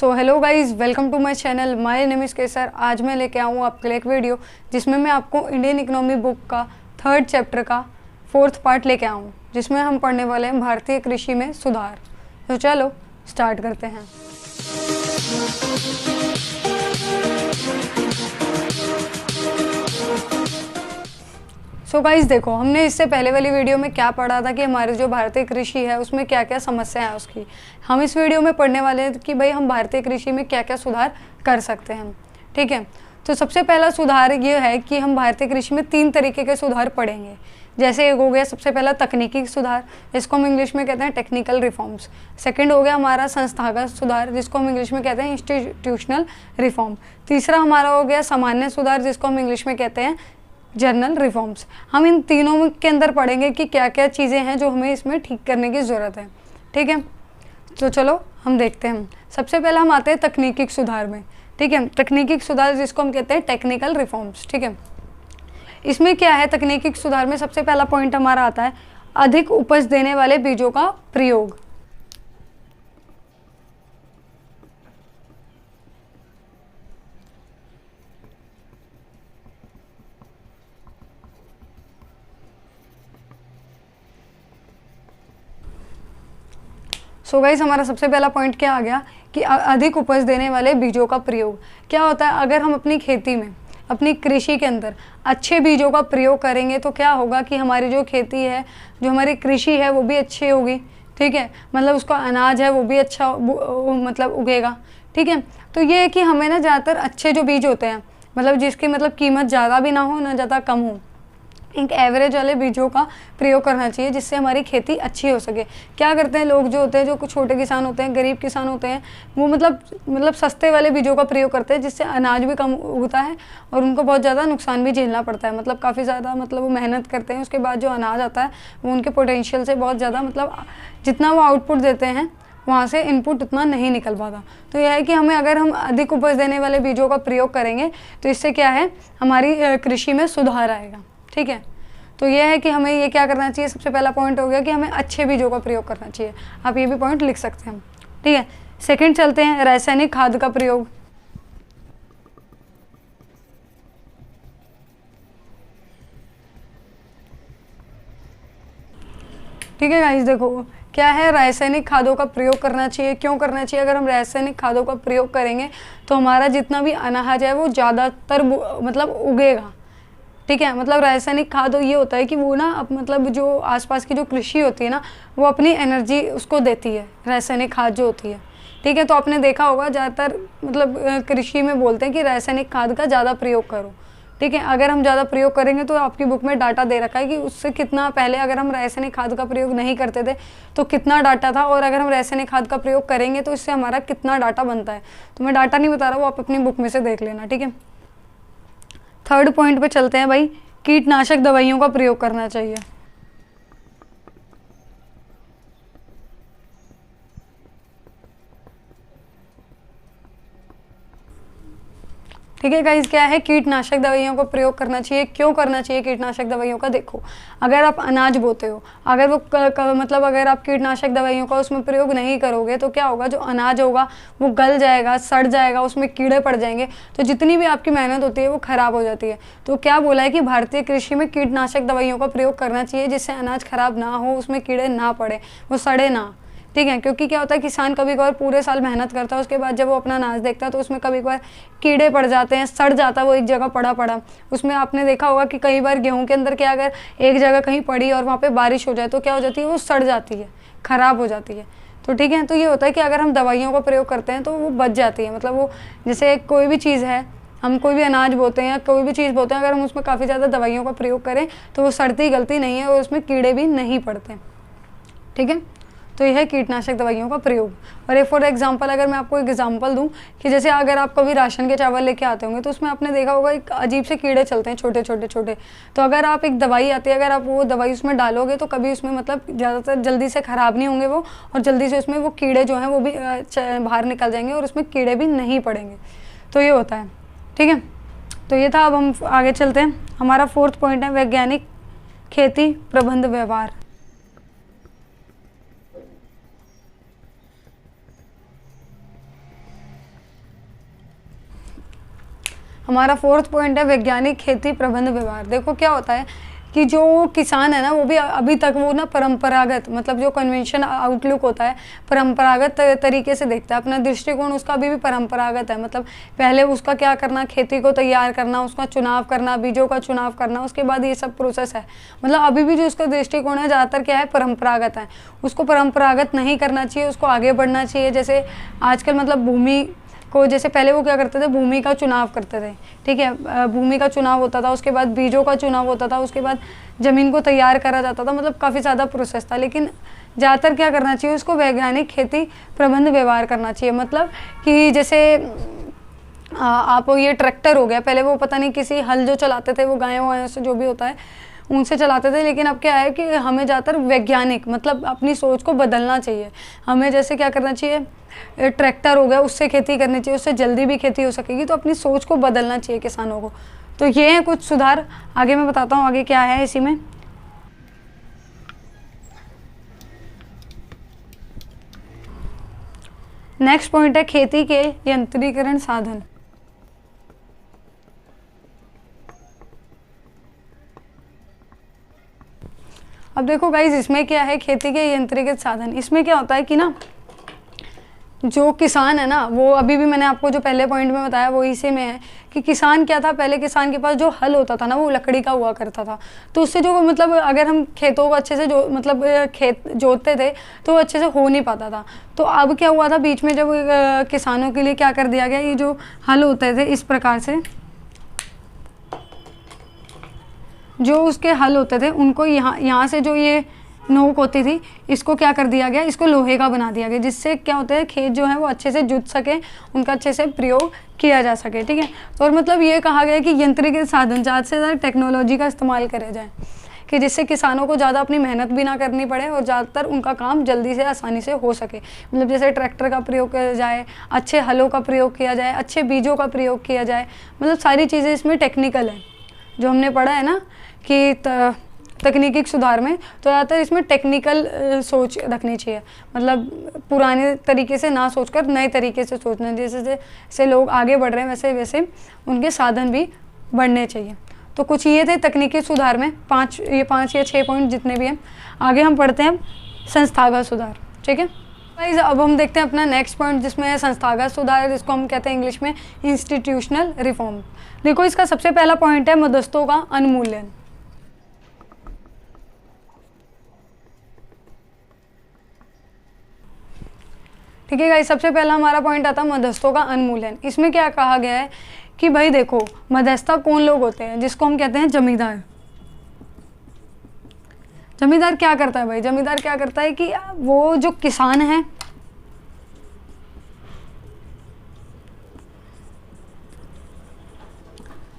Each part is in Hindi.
So hello guys, welcome to my channel. My name is Kesar. आज मैं लेके आऊँ आपके लिए एक वीडियो जिसमें मैं आपको इंडियन इकोनॉमी बुक का 3rd चैप्टर का 4th पार्ट लेके आऊँ, जिसमें हम पढ़ने वाले हैं भारतीय कृषि में सुधार। तो चलो स्टार्ट करते हैं। सो गाइज देखो, हमने इससे पहले वाली वीडियो में क्या पढ़ा था कि हमारे जो भारतीय कृषि है उसमें क्या क्या समस्या है उसकी। हम इस वीडियो में पढ़ने वाले हैं कि भाई हम भारतीय कृषि में क्या क्या सुधार कर सकते हैं। ठीक है, तो सबसे पहला सुधार ये है कि हम भारतीय कृषि में 3 तरीके के सुधार पढ़ेंगे। जैसे एक हो गया सबसे पहला तकनीकी सुधार, जिसको हम इंग्लिश में कहते हैं टेक्निकल रिफॉर्म्स। सेकंड हो गया हमारा संस्थागत सुधार, जिसको हम इंग्लिश में कहते हैं इंस्टीट्यूशनल रिफॉर्म। तीसरा हमारा हो गया सामान्य सुधार, जिसको हम इंग्लिश में कहते हैं जनरल रिफॉर्म्स। हम इन तीनों के अंदर पढ़ेंगे कि क्या क्या चीज़ें हैं जो हमें इसमें ठीक करने की ज़रूरत है। ठीक है, तो चलो हम देखते हैं। सबसे पहले हम आते हैं तकनीकी सुधार में। ठीक है, तकनीकी सुधार जिसको हम कहते हैं टेक्निकल रिफॉर्म्स। ठीक है, इसमें क्या है, तकनीकी सुधार में सबसे पहला पॉइंट हमारा आता है अधिक उपज देने वाले बीजों का प्रयोग। सो गाइस, हमारा सबसे पहला पॉइंट क्या आ गया कि अधिक उपज देने वाले बीजों का प्रयोग। क्या होता है, अगर हम अपनी खेती में, अपनी कृषि के अंदर अच्छे बीजों का प्रयोग करेंगे तो क्या होगा कि हमारी जो खेती है, जो हमारी कृषि है वो भी अच्छी होगी। ठीक है, मतलब उसका अनाज है वो भी अच्छा मतलब उगेगा। ठीक है, तो ये है कि हमें ना ज़्यादातर अच्छे जो बीज होते हैं, मतलब जिसकी मतलब कीमत ज़्यादा भी ना हो ना ज़्यादा कम हो, एक एवरेज वाले बीजों का प्रयोग करना चाहिए जिससे हमारी खेती अच्छी हो सके। क्या करते हैं लोग जो होते हैं, जो कुछ छोटे किसान होते हैं, गरीब किसान होते हैं, वो मतलब सस्ते वाले बीजों का प्रयोग करते हैं जिससे अनाज भी कम उगता है और उनको बहुत ज़्यादा नुकसान भी झेलना पड़ता है। मतलब काफ़ी ज़्यादा मतलब वो मेहनत करते हैं, उसके बाद जो अनाज आता है वो उनके पोटेंशियल से बहुत ज़्यादा, मतलब जितना वो आउटपुट देते हैं वहाँ से इनपुट उतना नहीं निकल पाता। तो यह है कि हमें, अगर हम अधिक उपज देने वाले बीजों का प्रयोग करेंगे तो इससे क्या है, हमारी कृषि में सुधार आएगा। ठीक है, तो ये है कि हमें ये क्या करना चाहिए, सबसे पहला पॉइंट हो गया कि हमें अच्छे बीजों का प्रयोग करना चाहिए। आप ये भी पॉइंट लिख सकते हैं। ठीक है, सेकंड चलते हैं रासायनिक खाद का प्रयोग। ठीक है गाइस, देखो क्या है, रासायनिक खादों का प्रयोग करना चाहिए। क्यों करना चाहिए? अगर हम रासायनिक खादों का प्रयोग करेंगे तो हमारा जितना भी अनाज है वो ज़्यादातर मतलब उगेगा। ठीक है, मतलब रासायनिक खाद ये होता है कि वो ना मतलब जो आसपास की जो कृषि होती है ना, वो अपनी एनर्जी उसको देती है, रासायनिक खाद जो होती है। ठीक है, तो आपने देखा होगा ज़्यादातर मतलब कृषि में बोलते हैं कि रासायनिक खाद का ज़्यादा प्रयोग करो। ठीक है, अगर हम ज़्यादा प्रयोग करेंगे तो आपकी बुक में डाटा दे रखा है कि उससे कितना, पहले अगर हम रासायनिक खाद का प्रयोग नहीं करते थे तो कितना डाटा था, और अगर हम रासायनिक खाद का प्रयोग करेंगे तो इससे हमारा कितना डाटा बनता है। तो मैं डाटा नहीं बता रहा, वो आप अपनी बुक में से देख लेना। ठीक है, 3rd पॉइंट पे चलते हैं भाई, कीटनाशक दवाइयों का प्रयोग करना चाहिए। ठीक है गाइस, क्या है, कीटनाशक दवाइयों का प्रयोग करना चाहिए। क्यों करना चाहिए कीटनाशक दवाइयों का? देखो, अगर आप अनाज बोते हो, अगर वो मतलब अगर आप कीटनाशक दवाइयों का उसमें प्रयोग नहीं करोगे तो क्या होगा, जो अनाज होगा वो गल जाएगा, सड़ जाएगा, उसमें कीड़े पड़ जाएंगे, तो जितनी भी आपकी मेहनत होती है वो खराब हो जाती है। तो क्या बोला है कि भारतीय कृषि में कीटनाशक दवाइयों का प्रयोग करना चाहिए जिससे अनाज खराब ना हो, उसमें कीड़े ना पड़े, वो सड़े ना। ठीक है, क्योंकि क्या होता है, किसान कभी कभार पूरे साल मेहनत करता है, उसके बाद जब वो अपना अनाज देखता है तो उसमें कभी कभार कीड़े पड़ जाते हैं, सड़ जाता है वो एक जगह पड़ा पड़ा। उसमें आपने देखा होगा कि कई बार गेहूं के अंदर क्या, अगर एक जगह कहीं पड़ी और वहाँ पे बारिश हो जाए तो क्या हो जाती है, वो सड़ जाती है, ख़राब हो जाती है। तो ठीक है, तो ये होता है कि अगर हम दवाइयों का प्रयोग करते हैं तो वो बच जाती है। मतलब वो जैसे कोई भी चीज़ है, हम कोई भी अनाज बोते हैं या कोई भी चीज़ बोते हैं, अगर हम उसमें काफ़ी ज़्यादा दवाइयों का प्रयोग करें तो वो सड़ती गलती नहीं है और उसमें कीड़े भी नहीं पड़ते। ठीक है, तो यह है कीटनाशक दवाइयों का प्रयोग। और एक फॉर एग्जांपल, अगर मैं आपको एक एग्जांपल दूं कि जैसे अगर आप कभी राशन के चावल लेके आते होंगे तो उसमें आपने देखा होगा एक अजीब से कीड़े चलते हैं, छोटे छोटे छोटे। तो अगर आप एक दवाई आती है, अगर आप वो दवाई उसमें डालोगे तो कभी उसमें मतलब ज़्यादातर जल्दी से ख़राब नहीं होंगे वो, और जल्दी से उसमें वो कीड़े जो हैं वो भी बाहर निकल जाएंगे और उसमें कीड़े भी नहीं पड़ेंगे। तो ये होता है। ठीक है, तो ये था। अब हम आगे चलते हैं। हमारा 4th पॉइंट है वैज्ञानिक खेती प्रबंध व्यवहार। हमारा फोर्थ पॉइंट है वैज्ञानिक खेती प्रबंध व्यवहार। देखो क्या होता है कि जो किसान है ना वो भी अभी तक वो ना परंपरागत मतलब जो कन्वेंशन आउटलुक होता है परंपरागत तरीके से देखता है, अपना दृष्टिकोण उसका अभी भी परंपरागत है। मतलब पहले उसका क्या करना, खेती को तैयार करना, उसका चुनाव करना, बीजों का चुनाव करना, उसके बाद ये सब प्रोसेस है। मतलब अभी भी जो उसका दृष्टिकोण है ज़्यादातर क्या है, परंपरागत है। उसको परंपरागत नहीं करना चाहिए, उसको आगे बढ़ना चाहिए। जैसे आजकल मतलब भूमि को, जैसे पहले वो क्या करते थे, भूमि का चुनाव करते थे, ठीक है, भूमि का चुनाव होता था, उसके बाद बीजों का चुनाव होता था, उसके बाद ज़मीन को तैयार करा जाता था, मतलब काफ़ी ज़्यादा प्रोसेस था। लेकिन ज़्यादातर क्या करना चाहिए, उसको वैज्ञानिक खेती प्रबंध व्यवहार करना चाहिए। मतलब कि जैसे आप ये ट्रैक्टर हो गया, पहले वो पता नहीं किसी हल जो चलाते थे वो गायों वायों से जो भी होता है उनसे चलाते थे, लेकिन अब क्या है कि हमें ज़्यादातर वैज्ञानिक मतलब अपनी सोच को बदलना चाहिए। हमें जैसे क्या करना चाहिए, ट्रैक्टर हो गया उससे खेती करनी चाहिए, उससे जल्दी भी खेती हो सकेगी, तो अपनी सोच को बदलना चाहिए किसानों को। तो ये है कुछ सुधार। आगे मैं बताता हूँ आगे क्या है इसी में। नेक्स्ट पॉइंट है खेती के यंत्रीकरण साधन। अब देखो गाइज इसमें क्या है, खेती के यंत्रीकृत साधन। इसमें क्या होता है कि ना जो किसान है ना वो अभी भी मैंने आपको जो पहले पॉइंट में बताया वो इसी में है कि किसान क्या था, पहले किसान के पास जो हल होता था ना वो लकड़ी का हुआ करता था। तो उससे जो मतलब अगर हम खेतों को अच्छे से जो मतलब खेत जोतते थे तो वो अच्छे से हो नहीं पाता था। तो अब क्या हुआ था बीच में, जब किसानों के लिए क्या कर दिया गया, ये जो हल होते थे इस प्रकार से जो उसके हल होते थे उनको यहाँ से जो ये नोक होती थी इसको क्या कर दिया गया, इसको लोहे का बना दिया गया, जिससे क्या होता है खेत जो है वो अच्छे से जुत सके, उनका अच्छे से प्रयोग किया जा सके, ठीक है। तो और मतलब ये कहा गया कि यंत्रीकृत साधन ज़्यादा से ज़्यादा टेक्नोलॉजी का इस्तेमाल करे जाए कि जिससे किसानों को ज़्यादा अपनी मेहनत भी ना करनी पड़े और ज़्यादातर उनका काम जल्दी से आसानी से हो सके। मतलब जैसे ट्रैक्टर का प्रयोग किया जाए, अच्छे हलों का प्रयोग किया जाए, अच्छे बीजों का प्रयोग किया जाए, मतलब सारी चीज़ें इसमें टेक्निकल है जो हमने पढ़ा है ना कि तकनीकी सुधार में। तो ज़्यादातर इसमें टेक्निकल सोच रखनी चाहिए, मतलब पुराने तरीके से ना सोचकर नए तरीके से सोचना। जैसे जैसे लोग आगे बढ़ रहे हैं वैसे वैसे उनके साधन भी बढ़ने चाहिए। तो कुछ ये थे तकनीकी सुधार में पाँच या 6 पॉइंट जितने भी हैं। आगे हम पढ़ते हैं संस्थागत सुधार, ठीक है गाइस। अब हम देखते हैं अपना नेक्स्ट पॉइंट जिसमें है संस्थागत सुधार, जिसको हम कहते हैं इंग्लिश में इंस्टीट्यूशनल रिफॉर्म। देखो इसका सबसे पहला पॉइंट है मध्यस्थों का उन्मूलन। ठीक है गाइस, सबसे पहला हमारा पॉइंट आता है मध्यस्थों का उन्मूलन। इसमें क्या कहा गया है कि भाई देखो मध्यस्थता कौन लोग होते हैं, जिसको हम कहते हैं जमींदार। जमींदार क्या करता है भाई, जमींदार क्या करता है कि वो जो किसान है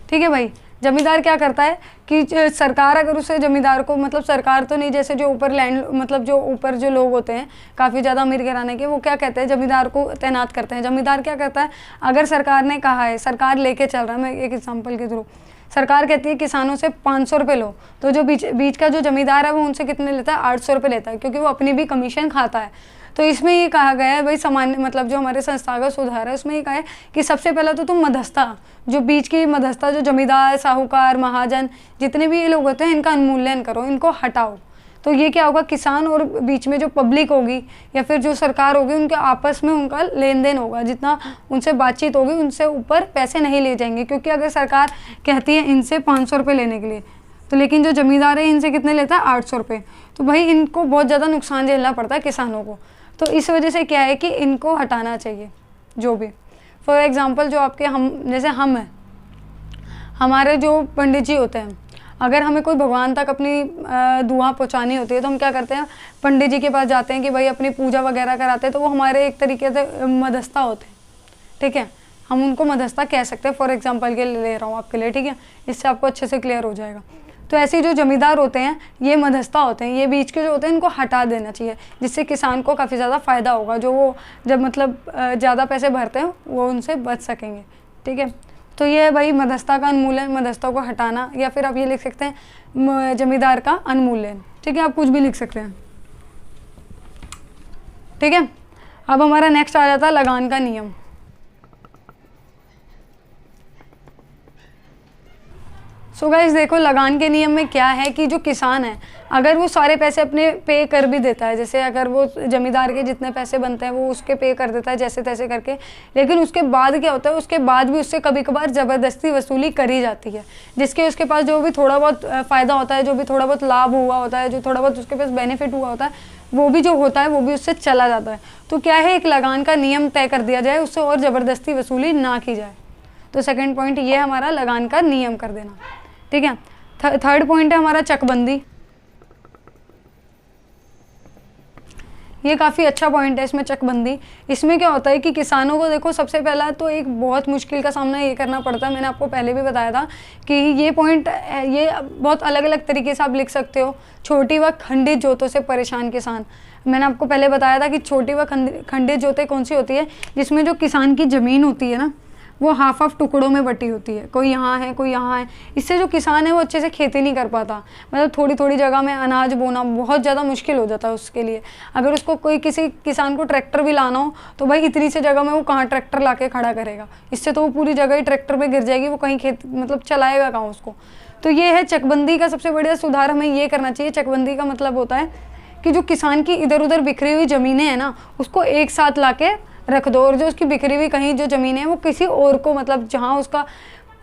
ठीक है भाई, जमींदार क्या करता है कि सरकार अगर उसे जमींदार को मतलब सरकार तो नहीं, जैसे जो ऊपर लैंड मतलब जो ऊपर जो लोग होते हैं काफ़ी ज़्यादा अमीर घराने के, वो क्या कहते हैं जमींदार को तैनात करते हैं। जमींदार क्या करता है, अगर सरकार ने कहा है, सरकार लेके चल रहा है, मैं एक एग्जांपल के थ्रू, सरकार कहती है किसानों से 500 रुपये लो, तो जो बीच का जो जमींदार है वो उनसे कितने लेता है, 800 रुपये लेता है, क्योंकि वो अपनी भी कमीशन खाता है। तो इसमें ये कहा गया है भाई सामान्य मतलब जो हमारे संस्थागत सुधार है उसमें ये कहा है कि सबसे पहला तो तुम मध्यस्थता, जो बीच की मध्यस्थता, जो जमींदार साहूकार महाजन जितने भी ये लोग होते हैं इनका उन्मूलन करो, इनको हटाओ। तो ये क्या होगा, किसान और बीच में जो पब्लिक होगी या फिर जो सरकार होगी उनके आपस में उनका लेन देन होगा, जितना उनसे बातचीत होगी उनसे ऊपर पैसे नहीं ले जाएंगे। क्योंकि अगर सरकार कहती है इनसे 500 रुपये लेने के लिए, तो लेकिन जो जमींदार है इनसे कितने लेता है, 800 रुपये, तो भाई इनको बहुत ज़्यादा नुकसान झेलना पड़ता है किसानों को। तो इस वजह से क्या है कि इनको हटाना चाहिए। जो भी फॉर एग्ज़ाम्पल जो आपके हम जैसे हम हैं, हमारे जो पंडित जी होते हैं, अगर हमें कोई भगवान तक अपनी दुआ पहुंचानी होती है तो हम क्या करते हैं, पंडित जी के पास जाते हैं कि भाई अपनी पूजा वगैरह कराते हैं। तो वो हमारे एक तरीके से मध्यस्थता होते हैं, ठीक है, हम उनको मध्यस्थता कह सकते हैं। फॉर एग्जांपल के लिए ले रहा हूँ आपके लिए, ठीक है, इससे आपको अच्छे से क्लियर हो जाएगा। तो ऐसे जो जमींदार होते हैं ये मध्यस्थता होते हैं, ये बीच के जो होते हैं इनको हटा देना चाहिए, जिससे किसान को काफ़ी ज़्यादा फ़ायदा होगा। जो वो जब मतलब ज़्यादा पैसे भरते हैं वो उनसे बच सकेंगे, ठीक है। तो ये है भाई मध्यस्थता का उन्मूलन, मध्यस्थता को हटाना, या फिर आप ये लिख सकते हैं जमींदार का उन्मूलन, ठीक है, आप कुछ भी लिख सकते हैं, ठीक है। अब हमारा नेक्स्ट आ जाता है लगान का नियम। सो गाइस देखो, लगान के नियम में क्या है कि जो किसान है अगर वो सारे पैसे अपने पे कर भी देता है, जैसे अगर वो जमींदार के जितने पैसे बनते हैं वो उसके पे कर देता है जैसे तैसे करके, लेकिन उसके बाद क्या होता है, उसके बाद भी उससे कभी कभार ज़बरदस्ती वसूली करी जाती है, जिसके उसके पास जो भी थोड़ा बहुत फ़ायदा होता है, जो भी थोड़ा बहुत लाभ हुआ होता है, जो थोड़ा बहुत उसके पास बेनिफिट हुआ होता है, वो भी जो होता है वो भी उससे चला जाता है। तो क्या है, एक लगान का नियम तय कर दिया जाए, उससे और ज़बरदस्ती वसूली ना की जाए। तो सेकंड पॉइंट ये हमारा लगान का नियम कर देना, ठीक है। थर्ड पॉइंट है हमारा चकबंदी। ये काफ़ी अच्छा पॉइंट है इसमें, चकबंदी। इसमें क्या होता है कि किसानों को देखो, सबसे पहला तो एक बहुत मुश्किल का सामना ये करना पड़ता है। मैंने आपको पहले भी बताया था कि ये पॉइंट, ये बहुत अलग अलग तरीके से आप लिख सकते हो। छोटी व खंडित जोतों से परेशान किसान। मैंने आपको पहले बताया था कि छोटी व खंडित जोतें कौन सी होती है, जिसमें जो किसान की ज़मीन होती है ना, वो हाफ हाफ टुकड़ों में बटी होती है, कोई यहाँ है कोई यहाँ है। इससे जो किसान है वो अच्छे से खेती नहीं कर पाता, मतलब थोड़ी थोड़ी जगह में अनाज बोना बहुत ज़्यादा मुश्किल हो जाता है उसके लिए। अगर उसको कोई किसी किसान को ट्रैक्टर भी लाना हो तो भाई इतनी सी जगह में वो कहाँ ट्रैक्टर ला के खड़ा करेगा, इससे तो वो पूरी जगह ही ट्रैक्टर पे गिर जाएगी, वो कहीं खेत मतलब चलाएगा कहाँ उसको। तो ये है चकबंदी का सबसे बढ़िया सुधार, हमें ये करना चाहिए। चकबंदी का मतलब होता है कि जो किसान की इधर उधर बिखरी हुई ज़मीनें हैं ना, उसको एक साथ ला के रख दो, और जो उसकी बिखरी हुई कहीं जो ज़मीन है वो किसी और को, मतलब जहाँ उसका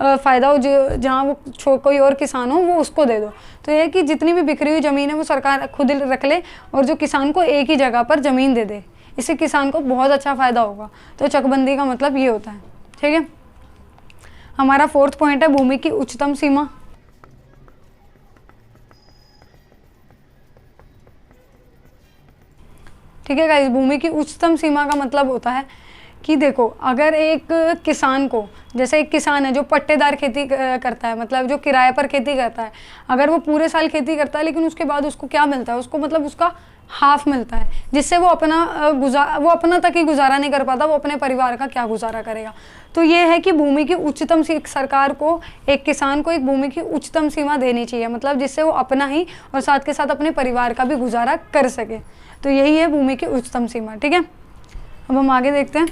फ़ायदा हो, जो जहाँ वो कोई और किसान हो वो उसको दे दो। तो ये है कि जितनी भी बिखरी हुई ज़मीन है वो सरकार खुद रख ले और जो किसान को एक ही जगह पर ज़मीन दे दे, इससे किसान को बहुत अच्छा फ़ायदा होगा। तो चकबंदी का मतलब ये होता है, ठीक है। हमारा फोर्थ पॉइंट है भूमि की उच्चतम सीमा। ठीक है गाइस, भूमि की उच्चतम सीमा का मतलब होता है कि देखो, अगर एक किसान को, जैसे एक किसान है जो पट्टेदार खेती करता है, मतलब जो किराए पर खेती करता है, अगर वो पूरे साल खेती करता है लेकिन उसके बाद उसको क्या मिलता है, उसको मतलब उसका हाफ मिलता है, जिससे वो अपना तक ही गुजारा नहीं कर पाता, वो अपने परिवार का क्या गुजारा करेगा। तो ये है कि भूमि की उच्चतम सरकार को एक किसान को एक भूमि की उच्चतम सीमा देनी चाहिए, मतलब जिससे वो अपना ही और साथ के साथ अपने परिवार का भी गुजारा कर सके। तो यही है भूमि की उच्चतम सीमा, ठीक है। अब हम आगे देखते हैं।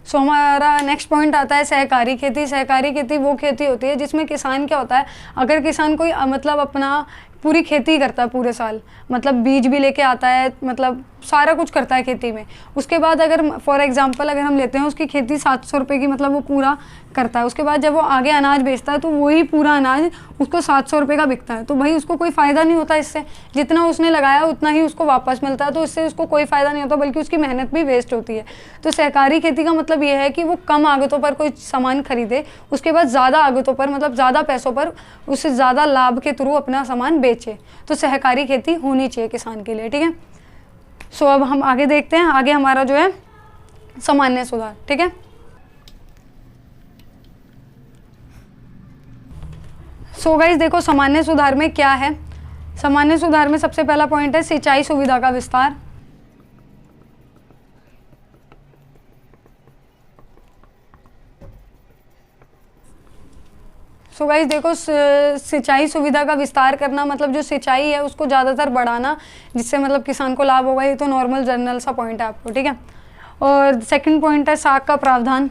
सो हमारा नेक्स्ट पॉइंट आता है सहकारी खेती। सहकारी खेती वो खेती होती है जिसमें किसान क्या होता है, अगर किसान कोई मतलब अपना पूरी खेती करता है पूरे साल, मतलब बीज भी लेके आता है, मतलब सारा कुछ करता है खेती में, उसके बाद अगर फॉर एग्जांपल अगर हम लेते हैं उसकी खेती 700 रुपये की, मतलब वो पूरा करता है, उसके बाद जब वो आगे अनाज बेचता है तो वही पूरा अनाज उसको 700 रुपये का बिकता है, तो भाई उसको कोई फ़ायदा नहीं होता इससे, जितना उसने लगाया उतना ही उसको वापस मिलता है, तो इससे उसको कोई फ़ायदा नहीं होता, बल्कि उसकी मेहनत भी वेस्ट होती है। तो सहकारी खेती का मतलब ये है कि वो कम आगतों पर कोई सामान खरीदे, उसके बाद ज़्यादा आगतों पर, मतलब ज़्यादा पैसों पर, उससे ज़्यादा लाभ के थ्रू अपना सामान बेचे। तो सहकारी खेती होनी चाहिए किसान के लिए, ठीक है। सो अब हम आगे देखते हैं, आगे हमारा जो है सामान्य सुधार, ठीक है। सो गाइस देखो, सामान्य सुधार में क्या है। सामान्य सुधार में सबसे पहला पॉइंट है सिंचाई सुविधा का विस्तार। सो गाइस देखो, सिंचाई सुविधा का विस्तार करना मतलब जो सिंचाई है उसको ज़्यादातर बढ़ाना, जिससे मतलब किसान को लाभ होगा। ये तो नॉर्मल जनरल सा पॉइंट है आपको, ठीक है। और सेकंड पॉइंट है साख का प्रावधान।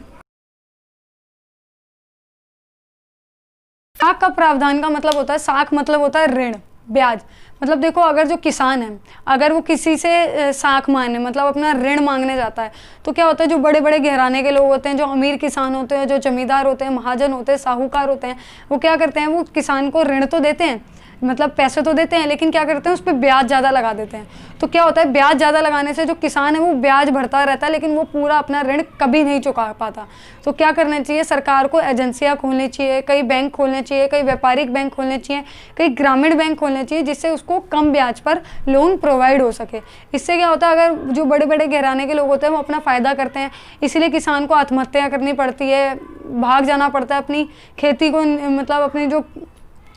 साख का प्रावधान का मतलब होता है, साख मतलब होता है ऋण, ब्याज। मतलब देखो, अगर जो किसान है अगर वो किसी से साख मांगने, मतलब अपना ऋण मांगने जाता है, तो क्या होता है, जो बड़े बड़े घराने के लोग होते हैं, जो अमीर किसान होते हैं, जो जमींदार होते हैं, महाजन होते हैं, साहूकार होते हैं, वो क्या करते हैं, वो किसान को ऋण तो देते हैं, मतलब पैसे तो देते हैं, लेकिन क्या करते हैं, उस पर ब्याज ज़्यादा लगा देते हैं। तो क्या होता है, ब्याज ज़्यादा लगाने से जो किसान है वो ब्याज बढ़ता रहता है, लेकिन वो पूरा अपना ऋण कभी नहीं चुका पाता। तो क्या करना चाहिए, सरकार को एजेंसियाँ खोलनी चाहिए, कई बैंक खोलने चाहिए, कई व्यापारिक बैंक खोलने चाहिए, कई ग्रामीण बैंक खोलने चाहिए, जिससे उसको कम ब्याज पर लोन प्रोवाइड हो सके। इससे क्या होता है, अगर जो बड़े बड़े घराने के लोग होते हैं वो अपना फ़ायदा करते हैं, इसीलिए किसान को आत्महत्या करनी पड़ती है, भाग जाना पड़ता है अपनी खेती को, मतलब अपनी जो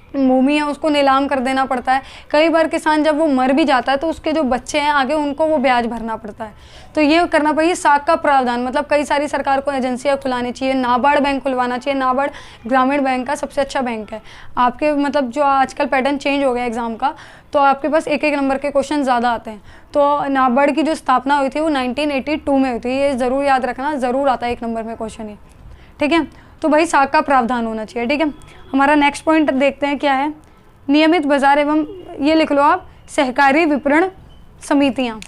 भूमि है उसको नीलाम कर देना पड़ता है। कई बार किसान जब वो मर भी जाता है तो उसके जो बच्चे हैं आगे उनको वो ब्याज भरना पड़ता है। तो ये करना पड़ेगा साख का प्रावधान, मतलब कई सारी सरकार को एजेंसियां खुलानी चाहिए, नाबार्ड बैंक खुलवाना चाहिए। नाबार्ड ग्रामीण बैंक का सबसे अच्छा बैंक है। आपके मतलब जो आजकल पैटर्न चेंज हो गया एग्जाम का, तो आपके पास एक एक नंबर के क्वेश्चन ज़्यादा आते हैं। तो नाबार्ड की जो स्थापना हुई थी वो 1982 में हुई थी, ये ज़रूर याद रखना, ज़रूर आता है एक नंबर में क्वेश्चन ये, ठीक है। तो भाई साख का प्रावधान होना चाहिए, ठीक है। हमारा नेक्स्ट पॉइंट देखते हैं क्या है, नियमित बाजार एवं ये लिख लो आप सहकारी विपणन समितियां।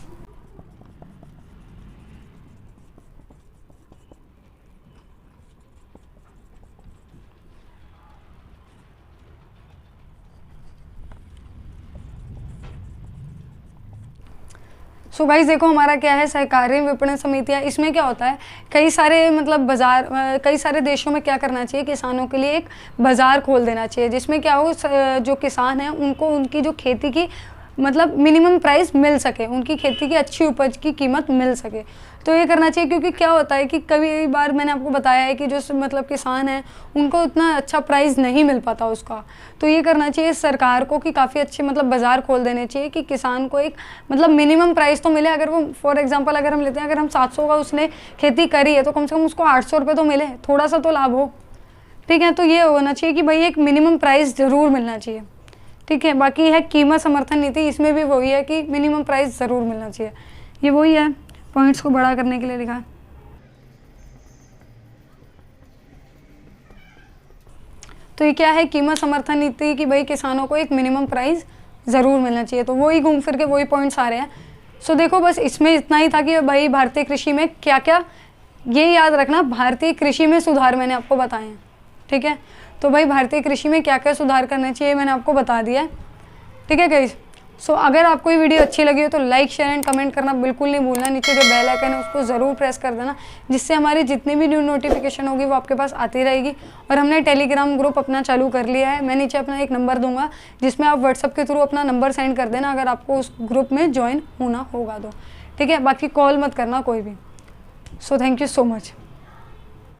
सो गाइस देखो हमारा क्या है, सहकारी विपणन समितियाँ। इसमें क्या होता है, कई सारे मतलब बाजार, कई सारे देशों में क्या करना चाहिए, किसानों के लिए एक बाज़ार खोल देना चाहिए, जिसमें क्या हो जो किसान हैं उनको उनकी जो खेती की मतलब मिनिमम प्राइस मिल सके, उनकी खेती की अच्छी उपज की कीमत मिल सके। तो ये करना चाहिए, क्योंकि क्या होता है कि कई बार मैंने आपको बताया है कि जो मतलब किसान है उनको उतना अच्छा प्राइस नहीं मिल पाता उसका। तो ये करना चाहिए सरकार को कि काफ़ी अच्छे मतलब बाज़ार खोल देने चाहिए कि किसान को एक मतलब मिनिमम प्राइस तो मिले। अगर वो फॉर एग्जांपल अगर हम लेते हैं, अगर हम 700 का उसने खेती करी है तो कम से कम उसको 800 रुपये तो मिले, थोड़ा सा तो लाभ हो, ठीक है। तो ये होना चाहिए कि भाई एक मिनिमम प्राइस ज़रूर मिलना चाहिए, ठीक है। बाकी है कीमत समर्थन नीति, इसमें भी वही है कि मिनिमम प्राइस ज़रूर मिलना चाहिए। ये वही है, पॉइंट्स को बड़ा करने के लिए लिखा है। तो ये क्या है, कीमत समर्थन नीति कि भाई किसानों को एक मिनिमम प्राइस ज़रूर मिलना चाहिए। तो वही घूम फिर के वही पॉइंट्स आ रहे हैं। सो देखो बस इसमें इतना ही था कि भाई भारतीय कृषि में क्या क्या, ये याद रखना, भारतीय कृषि में सुधार मैंने आपको बताए हैं, ठीक है। तो भाई भारतीय कृषि में क्या क्या सुधार करना चाहिए मैंने आपको बता दिया है, ठीक है गाइस। सो अगर आपको ये वीडियो अच्छी लगी हो तो लाइक शेयर एंड कमेंट करना बिल्कुल नहीं भूलना। नीचे जो बेल आइकन है उसको ज़रूर प्रेस कर देना, जिससे हमारी जितनी भी न्यू नोटिफिकेशन होगी वो आपके पास आती रहेगी। और हमने टेलीग्राम ग्रुप अपना चालू कर लिया है, मैं नीचे अपना एक नंबर दूंगा जिसमें आप व्हाट्सअप के थ्रू अपना नंबर सेंड कर देना अगर आपको उस ग्रुप में ज्वाइन होना होगा तो, ठीक है। बाकी कॉल मत करना कोई भी। So thank you so much.